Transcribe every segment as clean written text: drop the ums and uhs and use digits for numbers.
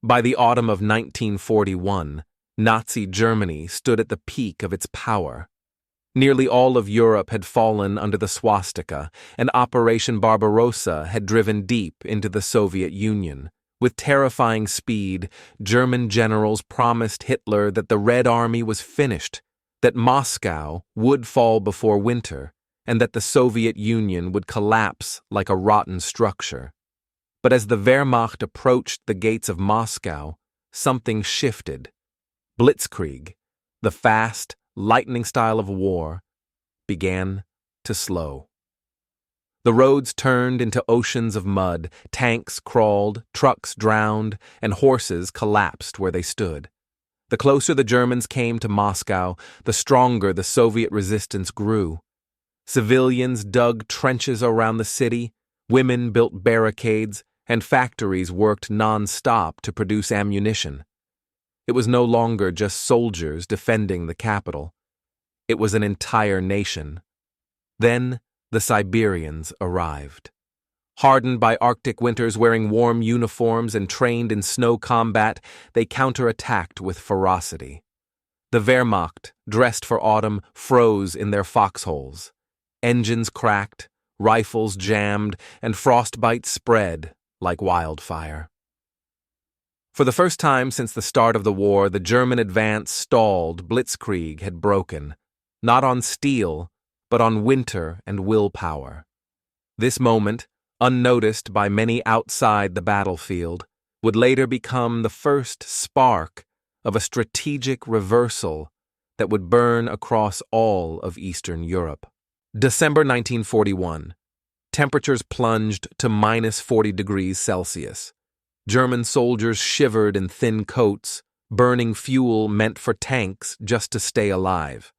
By the autumn of 1941, Nazi Germany stood at the peak of its power. Nearly all of Europe had fallen under the swastika, and Operation Barbarossa had driven deep into the Soviet Union. With terrifying speed, German generals promised Hitler that the Red Army was finished, that Moscow would fall before winter, and that the Soviet Union would collapse like a rotten structure. But as the Wehrmacht approached the gates of Moscow, something shifted. Blitzkrieg, the fast, lightning style of war, began to slow. The roads turned into oceans of mud, tanks crawled, trucks drowned, and horses collapsed where they stood. The closer the Germans came to Moscow, the stronger the Soviet resistance grew. Civilians dug trenches around the city, women built barricades, and factories worked non-stop to produce ammunition. It was no longer just soldiers defending the capital. It was an entire nation. Then the Siberians arrived. Hardened by Arctic winters, wearing warm uniforms and trained in snow combat, they counterattacked with ferocity. The Wehrmacht, dressed for autumn, froze in their foxholes. Engines cracked, rifles jammed, and frostbite spread like wildfire. For the first time since the start of the war, the German advance stalled. Blitzkrieg had broken, not on steel, but on winter and willpower. This moment, unnoticed by many outside the battlefield, would later become the first spark of a strategic reversal that would burn across all of Eastern Europe. December 1941. Temperatures plunged to minus 40 degrees Celsius. German soldiers shivered in thin coats, burning fuel meant for tanks just to stay alive.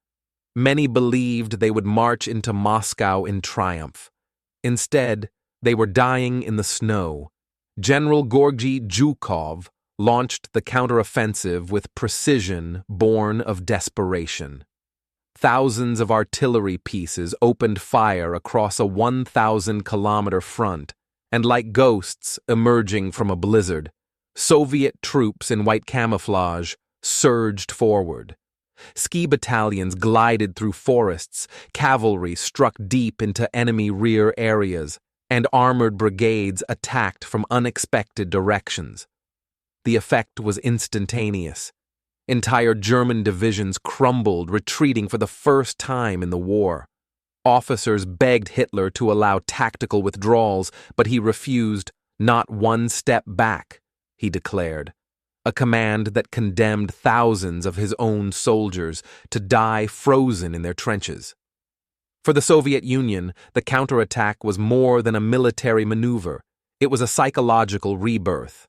Many believed they would march into Moscow in triumph. Instead, they were dying in the snow. General Georgy Zhukov launched the counteroffensive with precision born of desperation. Thousands of artillery pieces opened fire across a 1,000-kilometer front, and like ghosts emerging from a blizzard, Soviet troops in white camouflage surged forward. Ski battalions glided through forests, cavalry struck deep into enemy rear areas, and armored brigades attacked from unexpected directions. The effect was instantaneous. Entire German divisions crumbled, retreating for the first time in the war. Officers begged Hitler to allow tactical withdrawals, but he refused. Not one step back, he declared, a command that condemned thousands of his own soldiers to die frozen in their trenches. For the Soviet Union, the counterattack was more than a military maneuver. It was a psychological rebirth.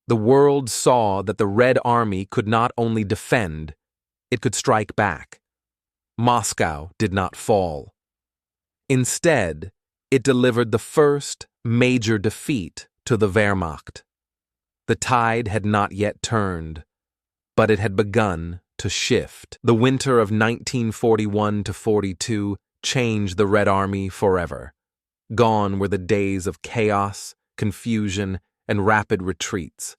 The world saw that the Red Army could not only defend, it could strike back. Moscow did not fall. Instead, it delivered the first major defeat to the Wehrmacht. The tide had not yet turned, but it had begun to shift. The winter of 1941-42 changed the Red Army forever. Gone were the days of chaos, confusion, and rapid retreats.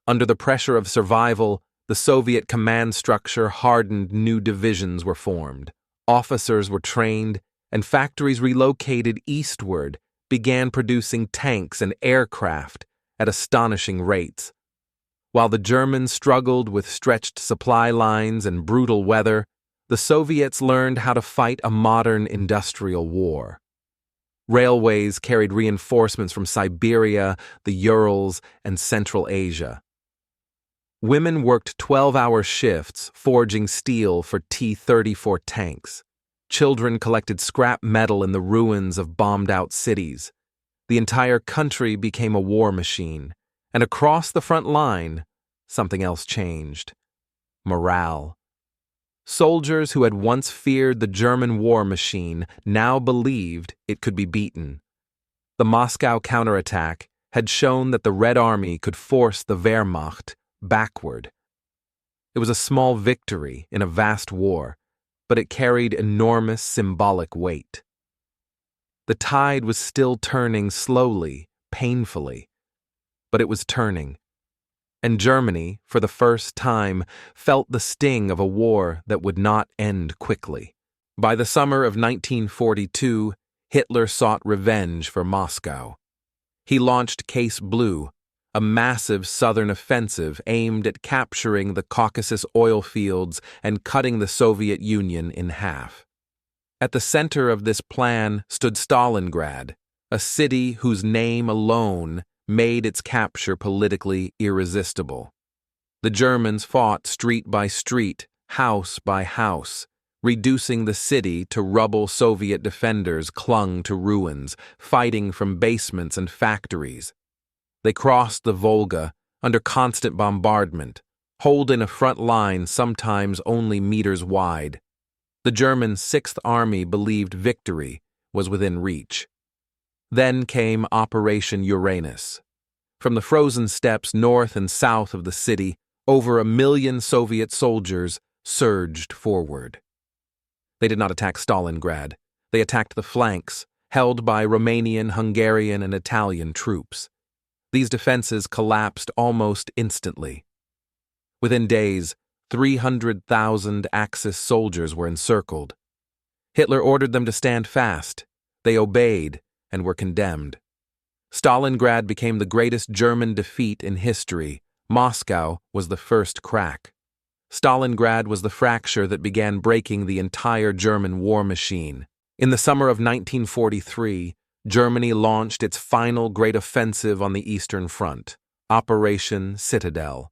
Under the pressure of survival, the Soviet command structure hardened. New divisions were formed. Officers were trained, and factories relocated eastward began producing tanks and aircraft at astonishing rates. While the Germans struggled with stretched supply lines and brutal weather, the Soviets learned how to fight a modern industrial war. Railways carried reinforcements from Siberia, the Urals, and Central Asia. Women worked 12-hour shifts forging steel for T-34 tanks. Children collected scrap metal in the ruins of bombed-out cities. The entire country became a war machine, and across the front line, something else changed. Morale. Soldiers who had once feared the German war machine now believed it could be beaten. The Moscow counterattack had shown that the Red Army could force the Wehrmacht backward. It was a small victory in a vast war, but it carried enormous symbolic weight. The tide was still turning slowly, painfully, but it was turning. And Germany, for the first time, felt the sting of a war that would not end quickly. By the summer of 1942, Hitler sought revenge for Moscow. He launched Case Blue, a massive southern offensive aimed at capturing the Caucasus oil fields and cutting the Soviet Union in half. At the center of this plan stood Stalingrad, a city whose name alone made its capture politically irresistible. The Germans fought street by street, house by house, reducing the city to rubble. Soviet defenders clung to ruins, fighting from basements and factories. They crossed the Volga under constant bombardment, holding a front line sometimes only meters wide. The German Sixth Army believed victory was within reach. Then came Operation Uranus. From the frozen steppes north and south of the city, over 1 million Soviet soldiers surged forward. They did not attack Stalingrad. They attacked the flanks, held by Romanian, Hungarian, and Italian troops. These defenses collapsed almost instantly. Within days, 300,000 Axis soldiers were encircled. Hitler ordered them to stand fast. They obeyed and were condemned. Stalingrad became the greatest German defeat in history. Moscow was the first crack. Stalingrad was the fracture that began breaking the entire German war machine. In the summer of 1943, Germany launched its final great offensive on the Eastern Front, Operation Citadel.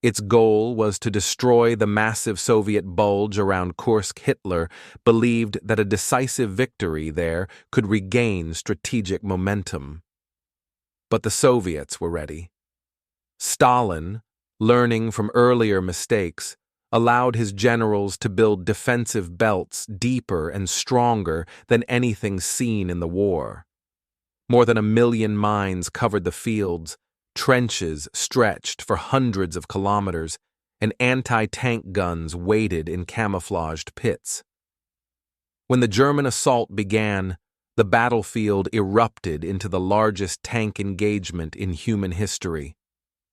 Its goal was to destroy the massive Soviet bulge around Kursk. Hitler believed that a decisive victory there could regain strategic momentum. But the Soviets were ready. Stalin, learning from earlier mistakes, allowed his generals to build defensive belts deeper and stronger than anything seen in the war. More than 1 million mines covered the fields, trenches stretched for hundreds of kilometers, and anti-tank guns waited in camouflaged pits. When the German assault began, the battlefield erupted into the largest tank engagement in human history.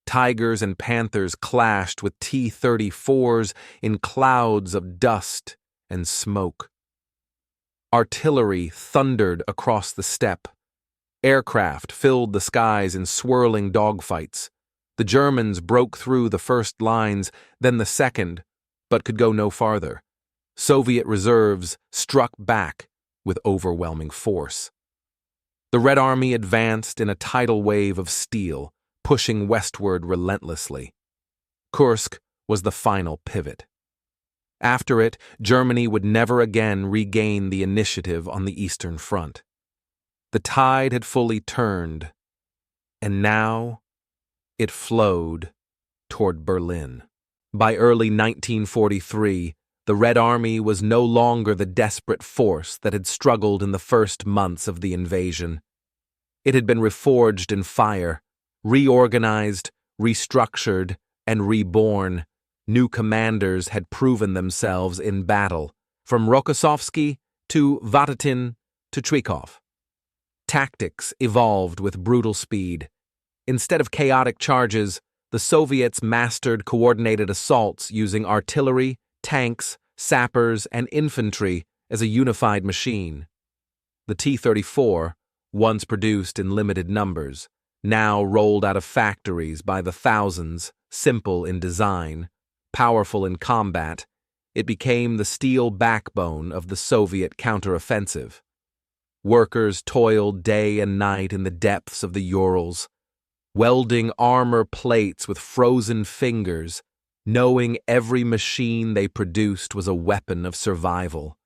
Tigers and Panthers clashed with T-34s in clouds of dust and smoke. Artillery thundered across the steppe. Aircraft filled the skies in swirling dogfights. The Germans broke through the first lines, then the second, but could go no farther. Soviet reserves struck back with overwhelming force. The Red Army advanced in a tidal wave of steel, pushing westward relentlessly. Kursk was the final pivot. After it, Germany would never again regain the initiative on the Eastern Front. The tide had fully turned, and now it flowed toward Berlin. By early 1943, the Red Army was no longer the desperate force that had struggled in the first months of the invasion. It had been reforged in fire, reorganized, restructured, and reborn. New commanders had proven themselves in battle, from Rokossovsky to Vatutin to Trikov. Tactics evolved with brutal speed. Instead of chaotic charges, the Soviets mastered coordinated assaults using artillery, tanks, sappers, and infantry as a unified machine. The T-34, once produced in limited numbers, now rolled out of factories by the thousands, simple in design, powerful in combat. It became the steel backbone of the Soviet counteroffensive. Workers toiled day and night in the depths of the Urals, welding armor plates with frozen fingers, knowing every machine they produced was a weapon of survival,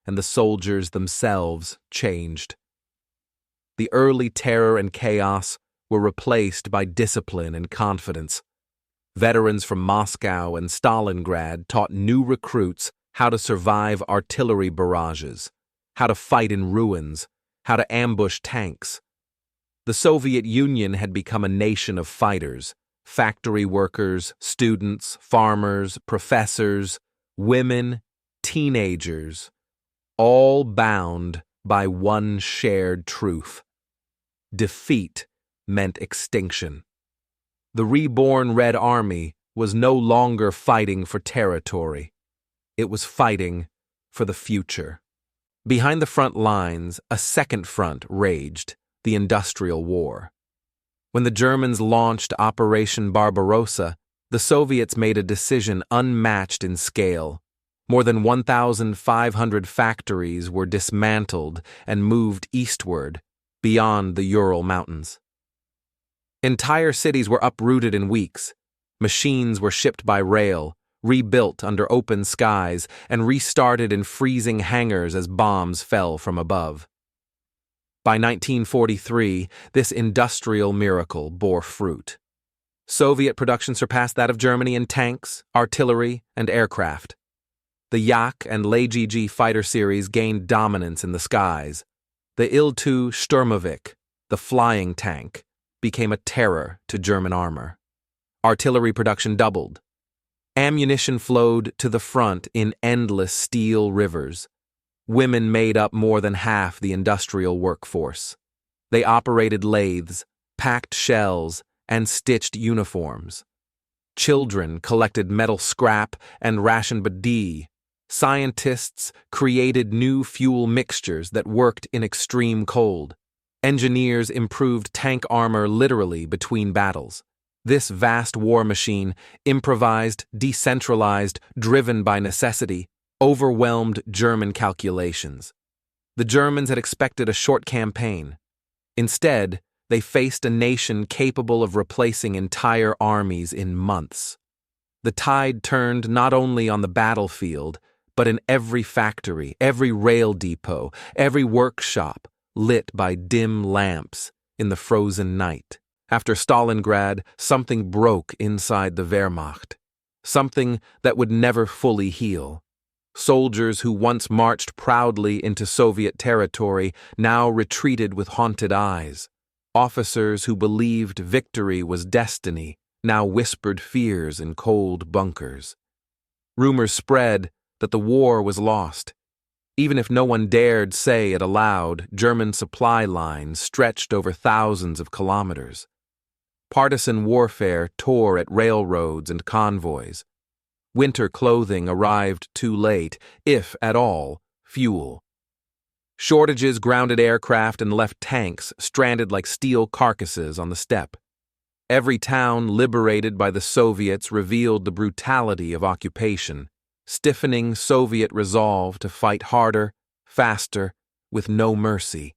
and the soldiers themselves changed. The early terror and chaos were replaced by discipline and confidence. Veterans from Moscow and Stalingrad taught new recruits how to survive artillery barrages, how to fight in ruins, how to ambush tanks. The Soviet Union had become a nation of fighters, factory workers, students, farmers, professors, women, teenagers, all bound by one shared truth. Defeat meant extinction. The reborn Red Army was no longer fighting for territory. It was fighting for the future. Behind the front lines, a second front raged, the Industrial War. When the Germans launched Operation Barbarossa, the Soviets made a decision unmatched in scale. More than 1,500 factories were dismantled and moved eastward, beyond the Ural Mountains. Entire cities were uprooted in weeks. Machines were shipped by rail, rebuilt under open skies, and restarted in freezing hangars as bombs fell from above. By 1943, this industrial miracle bore fruit. Soviet production surpassed that of Germany in tanks, artillery, and aircraft. The Yak and Lejiji fighter series gained dominance in the skies. The Il-2 Sturmovik, the flying tank, became a terror to German armor. Artillery production doubled. Ammunition flowed to the front in endless steel rivers. Women made up more than half the industrial workforce. They operated lathes, packed shells, and stitched uniforms. Children collected metal scrap and rationed badi. Scientists created new fuel mixtures that worked in extreme cold. Engineers improved tank armor literally between battles. This vast war machine, improvised, decentralized, driven by necessity, overwhelmed German calculations. The Germans had expected a short campaign. Instead, they faced a nation capable of replacing entire armies in months. The tide turned not only on the battlefield, but in every factory, every rail depot, every workshop, lit by dim lamps in the frozen night. After Stalingrad, something broke inside the Wehrmacht. Something that would never fully heal. Soldiers who once marched proudly into Soviet territory now retreated with haunted eyes. Officers who believed victory was destiny now whispered fears in cold bunkers. Rumors spread that the war was lost. Even if no one dared say it aloud, German supply lines stretched over thousands of kilometers. Partisan warfare tore at railroads and convoys. Winter clothing arrived too late, if at all, fuel. Shortages grounded aircraft and left tanks stranded like steel carcasses on the steppe. Every town liberated by the Soviets revealed the brutality of occupation, stiffening Soviet resolve to fight harder, faster, with no mercy.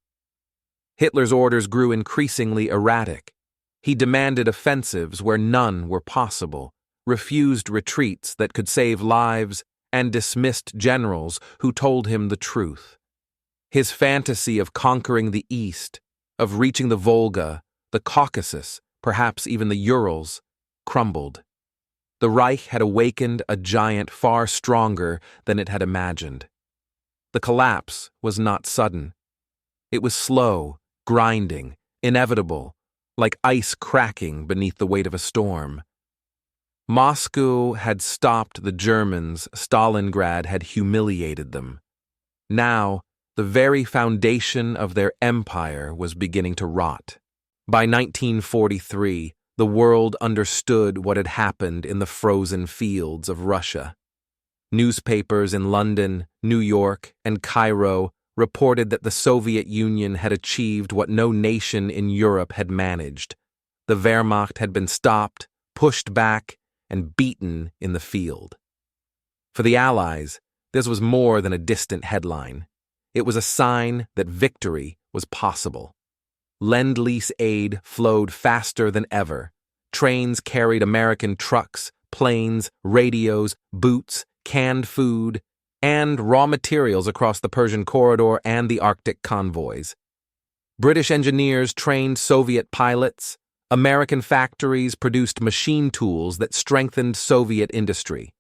Hitler's orders grew increasingly erratic. He demanded offensives where none were possible, refused retreats that could save lives, and dismissed generals who told him the truth. His fantasy of conquering the East, of reaching the Volga, the Caucasus, perhaps even the Urals, crumbled. The Reich had awakened a giant far stronger than it had imagined. The collapse was not sudden. It was slow, grinding, inevitable, like ice cracking beneath the weight of a storm. Moscow had stopped the Germans, Stalingrad had humiliated them. Now, the very foundation of their empire was beginning to rot. By 1943, the world understood what had happened in the frozen fields of Russia. Newspapers in London, New York, and Cairo reported that the Soviet Union had achieved what no nation in Europe had managed. The Wehrmacht had been stopped, pushed back, and beaten in the field. For the Allies, this was more than a distant headline. It was a sign that victory was possible. Lend-Lease aid flowed faster than ever. Trains carried American trucks, planes, radios, boots, canned food, and raw materials across the Persian corridor and the Arctic convoys. British engineers trained Soviet pilots. American factories produced machine tools that strengthened Soviet industry.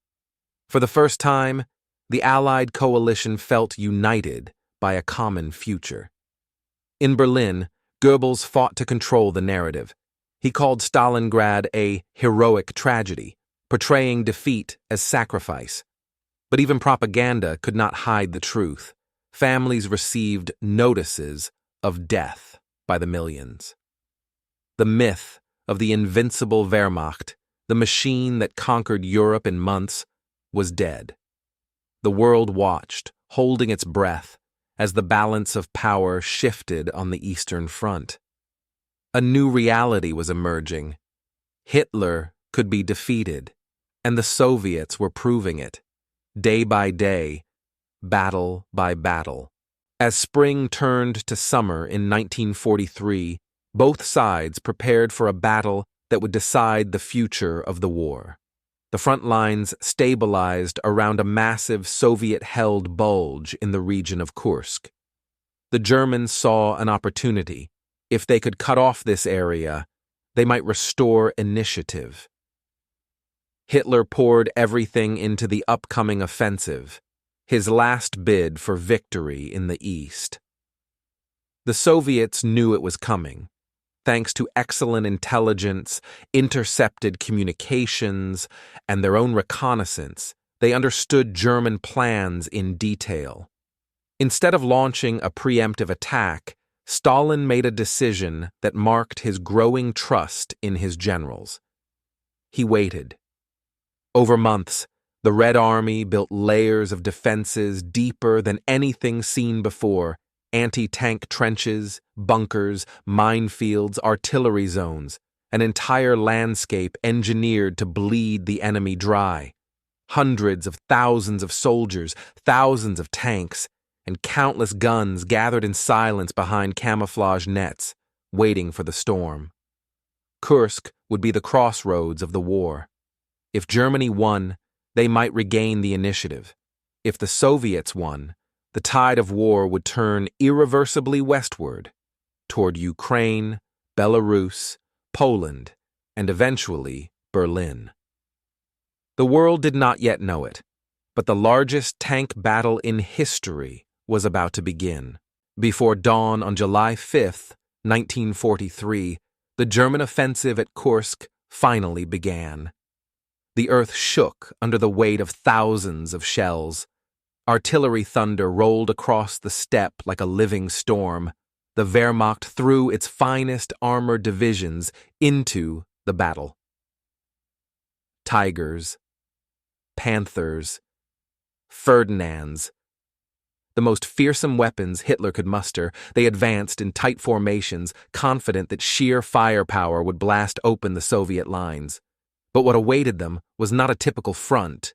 For the first time, the Allied coalition felt united by a common future. In Berlin, Goebbels fought to control the narrative. He called Stalingrad a heroic tragedy, portraying defeat as sacrifice. But even propaganda could not hide the truth. Families received notices of death by the millions. The myth of the invincible Wehrmacht, the machine that conquered Europe in months, was dead. The world watched, holding its breath, as the balance of power shifted on the Eastern Front. A new reality was emerging. Hitler could be defeated, and the Soviets were proving it, day by day, battle by battle. As spring turned to summer in 1943, both sides prepared for a battle that would decide the future of the war. The front lines stabilized around a massive Soviet-held bulge in the region of Kursk. The Germans saw an opportunity. If they could cut off this area, they might restore initiative. Hitler poured everything into the upcoming offensive, his last bid for victory in the East. The Soviets knew it was coming. Thanks to excellent intelligence, intercepted communications, and their own reconnaissance, they understood German plans in detail. Instead of launching a preemptive attack, Stalin made a decision that marked his growing trust in his generals. He waited. Over months, the Red Army built layers of defenses deeper than anything seen before: anti-tank trenches, bunkers, minefields, artillery zones, an entire landscape engineered to bleed the enemy dry. Hundreds of thousands of soldiers, thousands of tanks, and countless guns gathered in silence behind camouflage nets, waiting for the storm. Kursk would be the crossroads of the war. If Germany won, they might regain the initiative. If the Soviets won, the tide of war would turn irreversibly westward, toward Ukraine, Belarus, Poland, and eventually Berlin. The world did not yet know it, but the largest tank battle in history was about to begin. Before dawn on July 5, 1943, the German offensive at Kursk finally began. The earth shook under the weight of thousands of shells. Artillery thunder rolled across the steppe like a living storm. The Wehrmacht threw its finest armored divisions into the battle. Tigers, Panthers, Ferdinands. The most fearsome weapons Hitler could muster, they advanced in tight formations, confident that sheer firepower would blast open the Soviet lines. But what awaited them was not a typical front.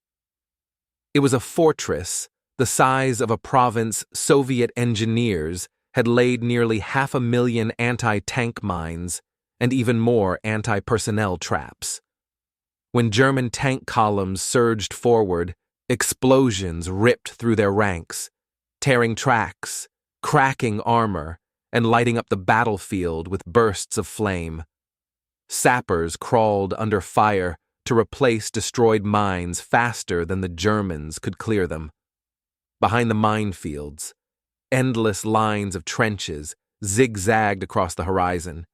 It was a fortress the size of a province. Soviet engineers had laid nearly 500,000 anti-tank mines and even more anti-personnel traps. When German tank columns surged forward, explosions ripped through their ranks, tearing tracks, cracking armor, and lighting up the battlefield with bursts of flame. Sappers crawled under fire to replace destroyed mines faster than the Germans could clear them. Behind the minefields, endless lines of trenches zigzagged across the horizon.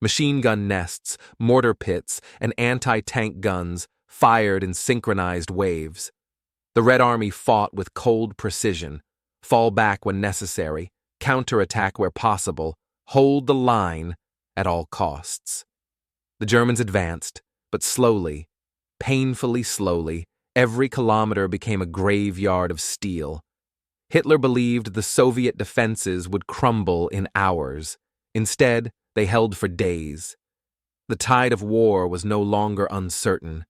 Machine gun nests, mortar pits, and anti-tank guns fired in synchronized waves. The Red Army fought with cold precision, fall back when necessary, counterattack where possible, hold the line at all costs. The Germans advanced, but slowly, painfully slowly. Every kilometer became a graveyard of steel. Hitler believed the Soviet defenses would crumble in hours. Instead, they held for days. The tide of war was no longer uncertain.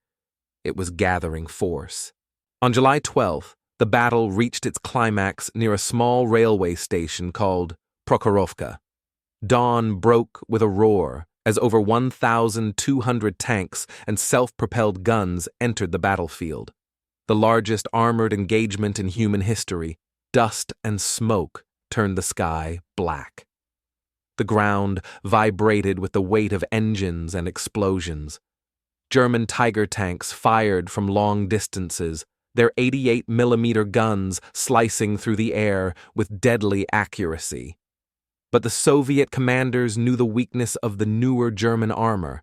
It was gathering force. On July 12th, the battle reached its climax near a small railway station called Prokhorovka. Dawn broke with a roar as over 1,200 tanks and self-propelled guns entered the battlefield. The largest armored engagement in human history. Dust and smoke turned the sky black. The ground vibrated with the weight of engines and explosions. German Tiger tanks fired from long distances, their 88mm guns slicing through the air with deadly accuracy. But the Soviet commanders knew the weakness of the newer German armor.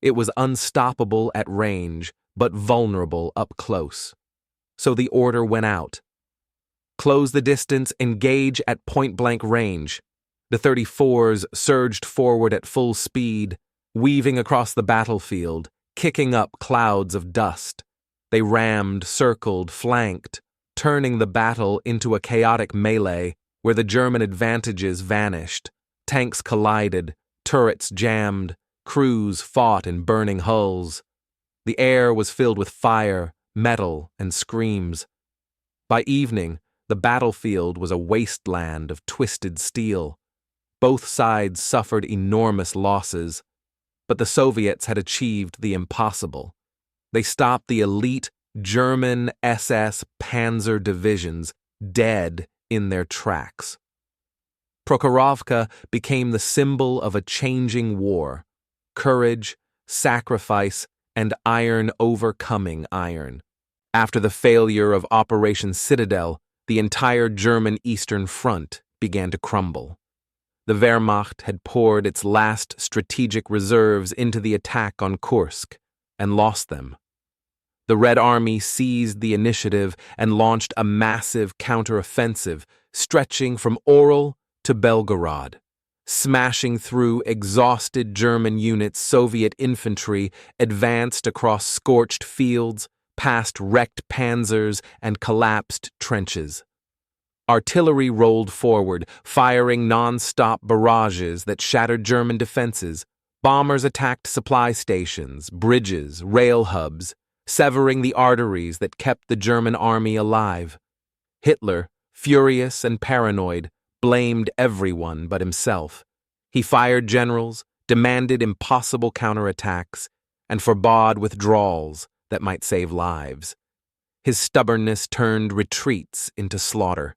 It was unstoppable at range, but vulnerable up close. So the order went out. Close the distance, engage at point-blank range. The 34s surged forward at full speed, weaving across the battlefield, kicking up clouds of dust. They rammed, circled, flanked, turning the battle into a chaotic melee where the German advantages vanished. Tanks collided, turrets jammed, crews fought in burning hulls. The air was filled with fire, metal, and screams. By evening, the battlefield was a wasteland of twisted steel. Both sides suffered enormous losses, but the Soviets had achieved the impossible. They stopped the elite German SS Panzer divisions dead in their tracks. Prokhorovka became the symbol of a changing war: courage, sacrifice, and iron overcoming iron. After the failure of Operation Citadel, the entire German Eastern Front began to crumble. The Wehrmacht had poured its last strategic reserves into the attack on Kursk and lost them. The Red Army seized the initiative and launched a massive counteroffensive stretching from Orel to Belgorod. Smashing through exhausted German units, Soviet infantry advanced across scorched fields, past wrecked panzers and collapsed trenches. Artillery rolled forward, firing non-stop barrages that shattered German defenses. Bombers attacked supply stations, bridges, rail hubs, severing the arteries that kept the German army alive. Hitler, furious and paranoid, blamed everyone but himself. He fired generals, demanded impossible counterattacks, and forbade withdrawals that might save lives. His stubbornness turned retreats into slaughter.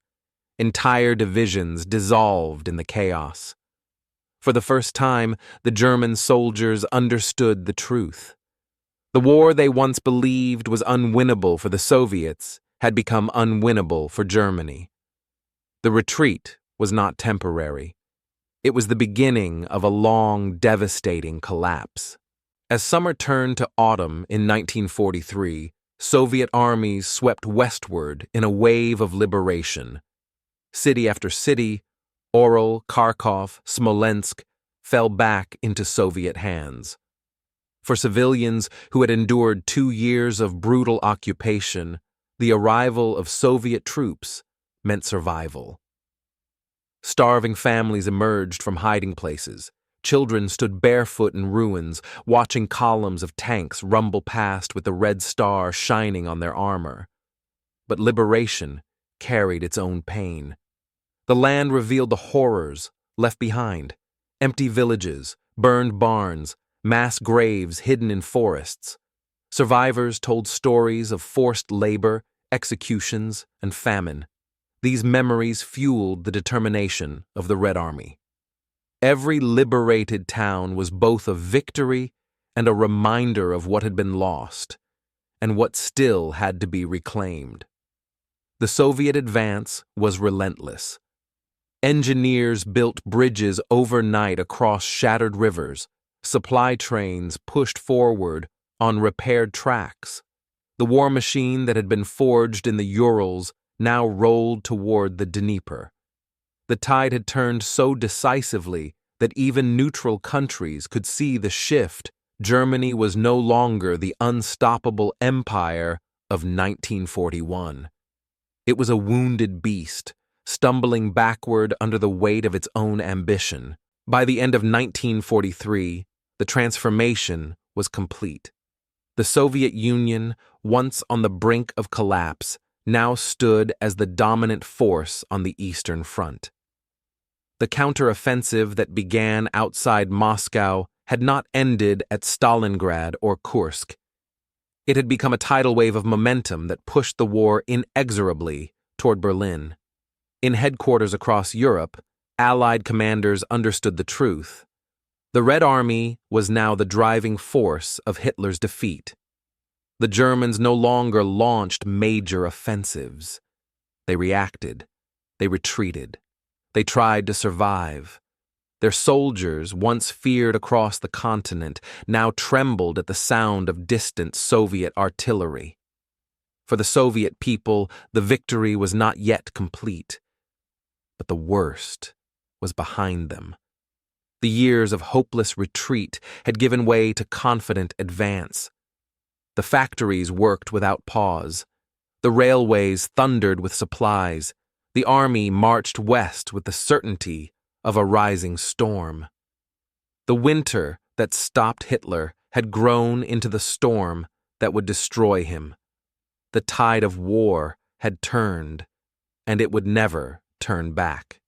Entire divisions dissolved in the chaos. For the first time, the German soldiers understood the truth. The war they once believed was unwinnable for the Soviets had become unwinnable for Germany. The retreat was not temporary. It was the beginning of a long, devastating collapse. As summer turned to autumn in 1943, Soviet armies swept westward in a wave of liberation. City after city, Orel, Kharkov, Smolensk, fell back into Soviet hands. For civilians who had endured 2 years of brutal occupation, the arrival of Soviet troops meant survival. Starving families emerged from hiding places. Children stood barefoot in ruins, watching columns of tanks rumble past with the red star shining on their armor. But liberation carried its own pain. The land revealed the horrors left behind: empty villages, burned barns, mass graves hidden in forests. Survivors told stories of forced labor, executions, and famine. These memories fueled the determination of the Red Army. Every liberated town was both a victory and a reminder of what had been lost, and what still had to be reclaimed. The Soviet advance was relentless. Engineers built bridges overnight across shattered rivers. Supply trains pushed forward on repaired tracks. The war machine that had been forged in the Urals now rolled toward the Dnieper. The tide had turned so decisively that even neutral countries could see the shift. Germany was no longer the unstoppable empire of 1941. It was a wounded beast, stumbling backward under the weight of its own ambition. By the end of 1943, the transformation was complete. The Soviet Union, once on the brink of collapse, now stood as the dominant force on the Eastern Front. The counteroffensive that began outside Moscow had not ended at Stalingrad or Kursk. It had become a tidal wave of momentum that pushed the war inexorably toward Berlin. In headquarters across Europe, Allied commanders understood the truth. The Red Army was now the driving force of Hitler's defeat. The Germans no longer launched major offensives. They reacted. They retreated. They tried to survive. Their soldiers, once feared across the continent, now trembled at the sound of distant Soviet artillery. For the Soviet people, the victory was not yet complete. But the worst was behind them. The years of hopeless retreat had given way to confident advance. The factories worked without pause. The railways thundered with supplies. The army marched west with the certainty of a rising storm. The winter that stopped Hitler had grown into the storm that would destroy him. The tide of war had turned, and it would never turn back.